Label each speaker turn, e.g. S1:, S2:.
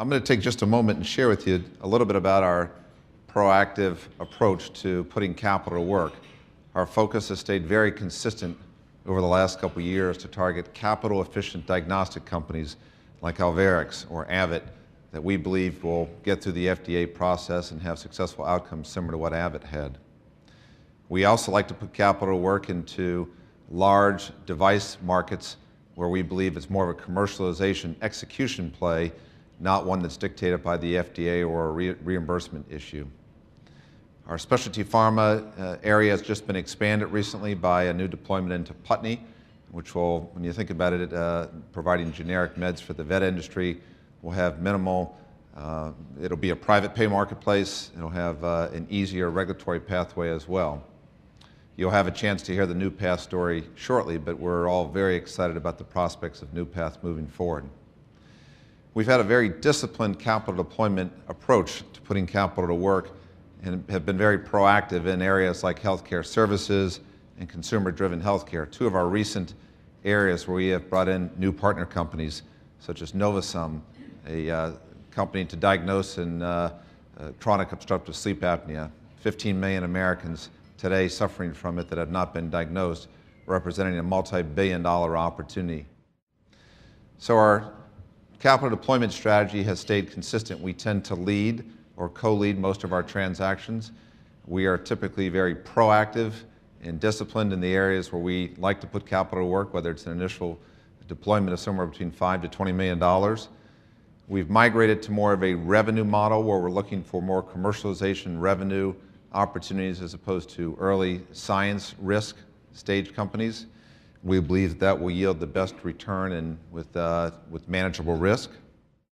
S1: I'm going to take just a moment and share with you a little bit about our proactive approach to putting capital to work. Our focus has stayed very consistent over the last couple of years to target capital-efficient diagnostic companies like Alvarix or Abbott that we believe will get through the FDA process and have successful outcomes similar to what Abbott had. We also like to put capital to work into large device markets where we believe it's more of a commercialization execution play, not one that's dictated by the FDA or a reimbursement issue. Our specialty pharma area has just been expanded recently by a new deployment into Putney, which will, when you think about it, providing generic meds for the vet industry, will have minimal, it'll be a private pay marketplace, it'll have an easier regulatory pathway as well. You'll have a chance to hear the NewPath story shortly, but we're all very excited about the prospects of NewPath moving forward. We've had a very disciplined capital deployment approach to putting capital to work and have been very proactive in areas like healthcare services and consumer-driven healthcare, two of our recent areas where we have brought in new partner companies such as Novasum, a company to diagnose chronic obstructive sleep apnea. 15 million Americans today suffering from it that have not been diagnosed, representing a multi-billion-dollar opportunity. So our capital deployment strategy has stayed consistent. We tend to lead or co-lead most of our transactions. We are typically very proactive and disciplined in the areas where we like to put capital to work, whether it's an initial deployment of somewhere between $5 to $20 million. We've migrated to more of a revenue model where we're looking for more commercialization revenue opportunities as opposed to early science risk stage companies. We believe that will yield the best return and with manageable risk.